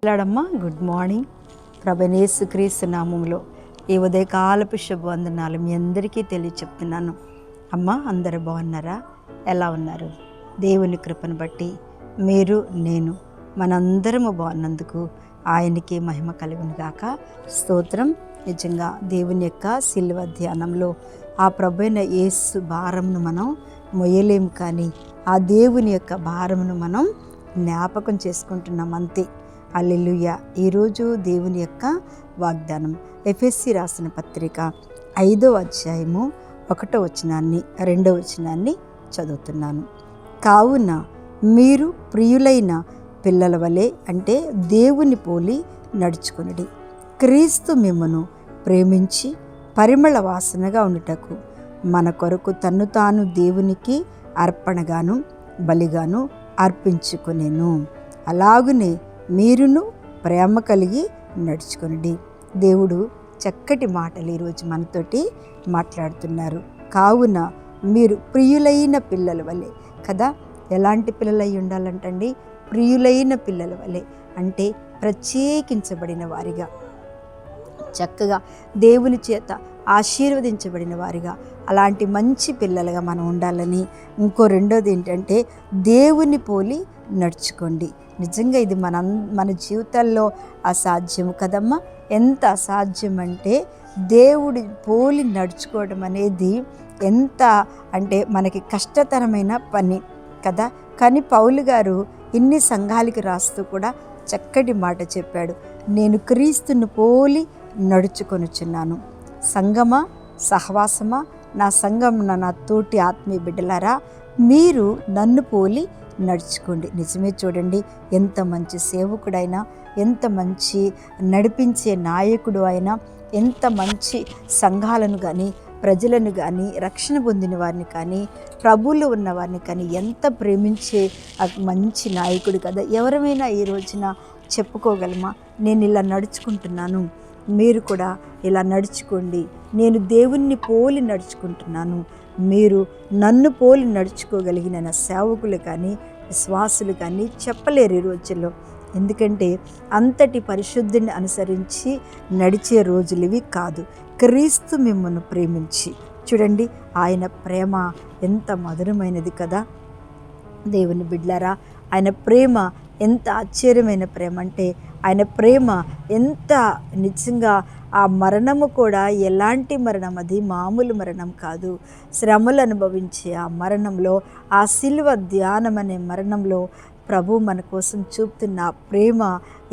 లాడమ్మా good morning. ప్రభువైన యేసుక్రీస్తు నామములో ఈ ఉదయకాలపు శుభవందనాలు మీ అందరికీ తెలియచెప్తున్నాను. అమ్మ అందరూ బాగున్నారా? ఎలా ఉన్నారు? దేవుని కృపను బట్టి మీరు నేను మనందరము బాగున్నందుకు ఆయనకి మహిమ కలుగును గాక. స్తోత్రం. నిజంగా దేవుని యొక్క సిలువ ధ్యానంలో ఆ ప్రభువైన యేసు భారమును మనం మొయ్యలేము, కానీ ఆ దేవుని యొక్క భారమును మనం జ్ఞాపకం చేసుకుంటున్నాం అంతే. హల్లెలూయా. ఈరోజు దేవుని యొక్క వాగ్దానం ఎఫెసీ రాసిన పత్రిక 5వ అధ్యాయము 1వ వచనాన్ని 2వ వచనాన్ని చదువుతున్నాను. కావున మీరు ప్రియులైన పిల్లల వలె, అంటే దేవుని పోలి నడుచుకొనుడి. క్రీస్తు మిమ్మును ప్రేమించి పరిమళ వాసనగా ఉండుటకు మన కొరకు తన్ను తాను దేవునికి అర్పణగాను బలిగాను అర్పించుకొనెను. అలాగునే మీరును ప్రేమ కలిగి నడుచుకొనుడి. దేవుడు చక్కటి మాటలు ఈరోజు మనతోటి మాట్లాడుతున్నారు. కావున మీరు ప్రియులైన పిల్లల వలె కదా. ఎలాంటి పిల్లలై ఉండాలంటండి? ప్రియులైన పిల్లల వలె, అంటే ప్రత్యేకించబడిన వారిగా, చక్కగా దేవుని చేత ఆశీర్వదించబడిన వారిగా, అలాంటి మంచి పిల్లలుగా మనం ఉండాలని. ఇంకో రెండోది ఏంటంటే దేవుని పోలి నడుచుకోండి. నిజంగా ఇది మన జీవితాల్లో అసాధ్యం కదమ్మా. ఎంత అసాధ్యం అంటే దేవుడి పోలి నడుచుకోవడం అనేది ఎంత అంటే మనకి కష్టతరమైన పని కదా. కానీ పౌలు గారు ఇన్ని సంఘాలకి రాస్తూ కూడా చక్కటి మాట చెప్పాడు. నేను క్రీస్తును పోలి నడుచుకొనుచున్నాను. సంగమా, సహవాసమా, నా సంఘం నా తోటి ఆత్మీయ బిడ్డలారా, మీరు నన్ను పోలి నడుచుకోండి. నిజమే, చూడండి ఎంత మంచి సేవకుడైనా, ఎంత మంచి నడిపించే నాయకుడు అయినా, ఎంత మంచి సంఘాలను కానీ ప్రజలను కానీ రక్షణ పొందిన వారిని కానీ ప్రభువులో ఉన్న వారిని కానీ ఎంత ప్రేమించే మంచి నాయకుడు కదా. ఎవరమైనా ఈ రోజున చెప్పుకోగలమా, నేను ఇలా నడుచుకుంటున్నాను, మీరు కూడా ఇలా నడుచుకోండి, నేను దేవుణ్ణి పోలి నడుచుకుంటున్నాను, మీరు నన్ను పోలి నడుచుకోగలిగిన నా సేవకులు కానీ విశ్వాసులు కానీ చెప్పలేరు ఈ రోజుల్లో. ఎందుకంటే అంతటి పరిశుద్ధిని అనుసరించి నడిచే రోజులు ఇవి కాదు. క్రీస్తు మిమ్మల్ని ప్రేమించి, చూడండి ఆయన ప్రేమ ఎంత మధురమైనది కదా. దేవుని బిడ్డలారా, ఆయన ప్రేమ ఎంత ఆశ్చర్యమైన ప్రేమ అంటే, ఆయన ప్రేమ ఎంత నిజంగా, ఆ మరణము కూడా ఎలాంటి మరణం, అది మామూలు మరణం కాదు. శ్రమలు అనుభవించే ఆ మరణంలో, ఆ సిలువ ధ్యానం అనే మరణంలో ప్రభు మన కోసం చూపుతున్న ఆ ప్రేమ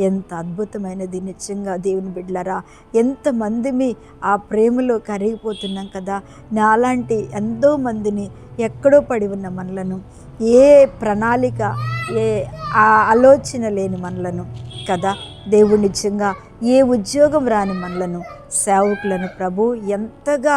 ఎంత అద్భుతమైనది. నిజంగా దేవుని బిడ్డలారా, ఎంతమందిని ఆ ప్రేమలో కరిగిపోతున్నాం కదా. నాలాంటి ఎంతో మందిని ఎక్కడో పడి ఉన్న మనలను, ఏ ప్రణాళిక, ఏ ఆలోచన లేని మనలను కదా, దేవుడు నిజంగా ఏ ఉద్యోగం రాని మనలను, సేవకులను ప్రభు ఎంతగా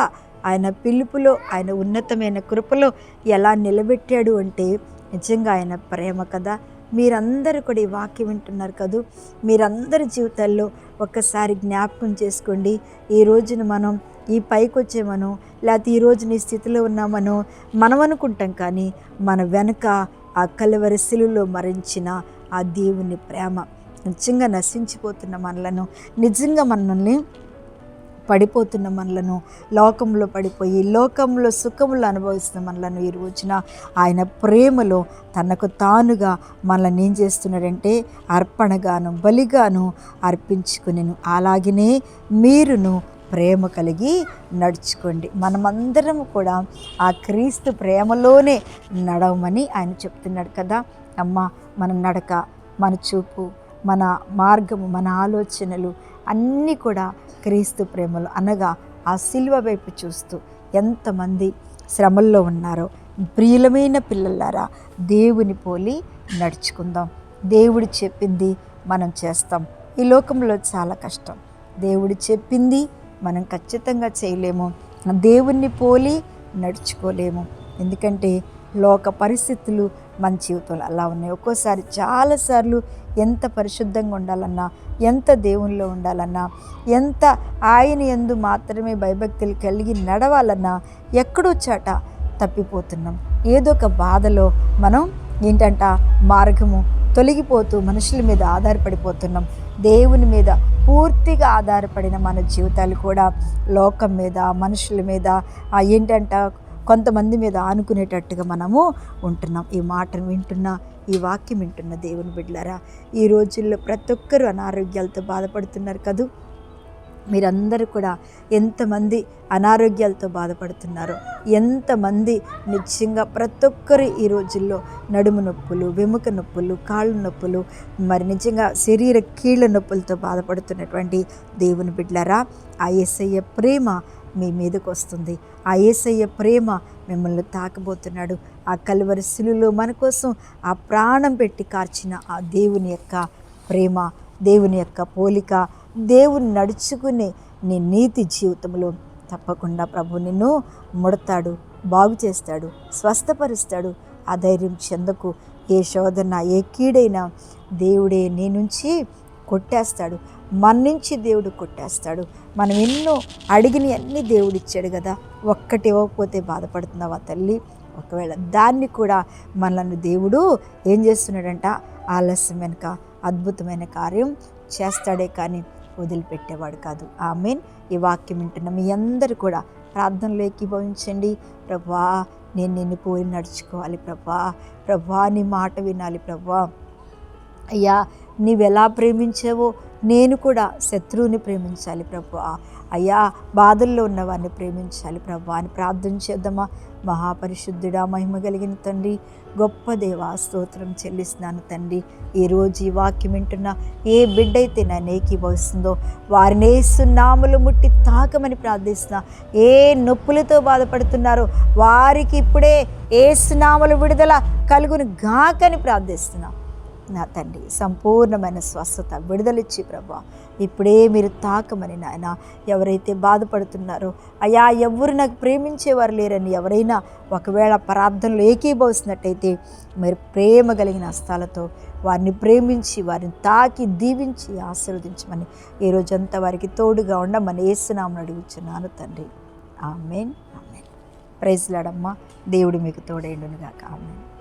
ఆయన పిలుపులో, ఆయన ఉన్నతమైన కృపలో ఎలా నిలబెట్టాడు అంటే నిజంగా ఆయన ప్రేమ కదా. మీరందరూ కూడా ఈ వాక్యం వింటున్నారు కదూ. మీరందరి జీవితాల్లో ఒక్కసారి జ్ఞాపకం చేసుకోండి. ఈ రోజున మనం ఈ పైకి వచ్చేమనో, లేకపోతే ఈ రోజు నీ స్థితిలో ఉన్నామనో మనం అనుకుంటాం, కానీ మన వెనుక ఆ కలువరి శిలువలో మరించిన ఆ దేవుని ప్రేమ నిజంగా నశించిపోతున్న మనలను, నిజంగా మనల్ని పడిపోతున్న మనలను, లోకంలో పడిపోయి లోకంలో సుఖములు అనుభవిస్తున్న మనలను ఈ రోజున ఆయన ప్రేమలో తనకు తానుగా మనల్ని ఏం చేస్తున్నాడంటే అర్పణగాను బలిగాను అర్పించుకునేను. అలాగనే మీరును ప్రేమ కలిగి నడుచుకోండి. మనమందరం కూడా ఆ క్రీస్తు ప్రేమలోనే నడవమని ఆయన చెప్తున్నాడు కదా. అమ్మ, మన నడక, మన చూపు, మన మార్గము, మన ఆలోచనలు అన్నీ కూడా క్రీస్తు ప్రేమలో, అనగా ఆ సిలువ వైపు చూస్తూ ఎంతమంది శ్రమల్లో ఉన్నారో. ప్రియులమైన పిల్లలారా, దేవుని పోలి నడుచుకుందాం. దేవుడు చెప్పింది మనం చేస్తాం. ఈ లోకంలో చాలా కష్టం. దేవుడు చెప్పింది మనం ఖచ్చితంగా చేయలేము. దేవుణ్ణి పోలి నడుచుకోలేము. ఎందుకంటే లోక పరిస్థితులు మన జీవితంలో అలా ఉన్నాయి. ఒక్కోసారి చాలాసార్లు ఎంత పరిశుద్ధంగా ఉండాలన్నా, ఎంత దేవునిలో ఉండాలన్నా, ఎంత ఆయన యందు మాత్రమే భయభక్తులు కలిగి నడవాలన్నా ఎక్కడో చాట తప్పిపోతున్నాం. ఏదో ఒక బాధలో మనం ఏంటంట మార్గము తొలగిపోతూ మనుషుల మీద ఆధారపడిపోతున్నాం. దేవుని మీద పూర్తిగా ఆధారపడిన మన జీవితాలు కూడా లోకం మీద, మనుషుల మీద, ఏంటంట కొంతమంది మీద ఆనుకునేటట్టుగా మనము ఉంటున్నాం. ఈ మాటను వింటున్న, ఈ వాక్యం వింటున్న దేవుని బిడ్డలారా, ఈ రోజుల్లో ప్రతి ఒక్కరూ అనారోగ్యాలతో బాధపడుతున్నారు కదూ. మీరందరూ కూడా ఎంతమంది అనారోగ్యాలతో బాధపడుతున్నారో, ఎంతమంది నిజంగా ప్రతి ఒక్కరు ఈ రోజుల్లో నడుము నొప్పులు, వెముక నొప్పులు, కాళ్ళు నొప్పులు, మరి నిజంగా శరీర కీళ్ళ నొప్పులతో బాధపడుతున్నటువంటి దేవుని బిడ్డలారా, ఆ యేసయ్య ప్రేమ మీ మీదకు వస్తుంది. ఆ యేసయ్య ప్రేమ మిమ్మల్ని తాకబోతున్నాడు. ఆ కల్వరి శిలువలో మన కోసం ఆ ప్రాణం పెట్టి కార్చిన ఆ దేవుని యొక్క ప్రేమ, దేవుని యొక్క పోలిక, దేవుని నడుచుకునే నీ నీతి జీవితంలో తప్పకుండా ప్రభు నిన్ను ముడతాడు, బాగు చేస్తాడు, స్వస్థపరుస్తాడు. ఆ ధైర్యం చెందకు. ఏ శోధన, ఏ కీడైనా దేవుడే నీ నుంచి కొట్టేస్తాడు. మన నుంచి దేవుడు కొట్టేస్తాడు. మనం ఎన్నో అడిగిన అన్నీ దేవుడు ఇచ్చాడు కదా. ఒక్కటి ఇవ్వకపోతే బాధపడుతున్నావా తల్లి? ఒకవేళ దాన్ని కూడా మనల్ని దేవుడు ఏం చేస్తున్నాడంట, ఆలస్యం వెనుక అద్భుతమైన కార్యం చేస్తాడే కానీ వదిలిపెట్టేవాడు కాదు. ఆమేన్. ఈ వాక్యం వింటున్న మీ అందరూ కూడా ప్రార్థనలో ఏకీభవించండి. ప్రభువా, నేను నిన్ను పోయి నడుచుకోవాలి ప్రభువా. ప్రభువా, నీ మాట వినాలి ప్రభువా. అయ్యా, నీవెలా ప్రేమించావో నేను కూడా శత్రువుని ప్రేమించాలి ప్రభువా. అయ్యా, బాధల్లో ఉన్నవారిని ప్రేమించాలి ప్రభువా అని ప్రార్థన చేద్దామా. మహాపరిశుద్ధుడా, మహిమ కలిగిన తండ్రి, గొప్ప దేవా, స్తోత్రం చెల్లిస్తున్నాను తండ్రి. ఈరోజు ఈ వాక్యం వింటున్న ఏ బిడ్డైతే నన్ను ఏకీభవిస్తుందో వారిని యేసు నామములో ముట్టి తాకమని ప్రార్థిస్తున్నా. ఏ నొప్పులతో బాధపడుతున్నారో వారికి ఇప్పుడే యేసు నామములో విడుదల కలుగును గాకని ప్రార్థిస్తున్నా. నా తండ్రి, సంపూర్ణమైన స్వస్థత, విడుదలిచ్చి ప్రభా ఇప్పుడే మీరు తాకమని నాయన. ఎవరైతే బాధపడుతున్నారో అయ్యా, ఎవరు నాకు ప్రేమించేవారు లేరని ఎవరైనా ఒకవేళ ప్రార్థనలో ఏకీభవిస్తున్నట్టయితే మీరు ప్రేమ కలిగిన హస్తాలతో వారిని ప్రేమించి, వారిని తాకి, దీవించి, ఆశీర్వదించమని ఈ రోజంతా వారికి తోడుగా ఉండమని యేసు నామములో అడుగుచున్నాను తండ్రి. ఆమేన్, ఆమేన్. ప్రైజ్ లార్డ్ అమ్మా. దేవుడు మీకు తోడైండును గాక. ఆమేన్.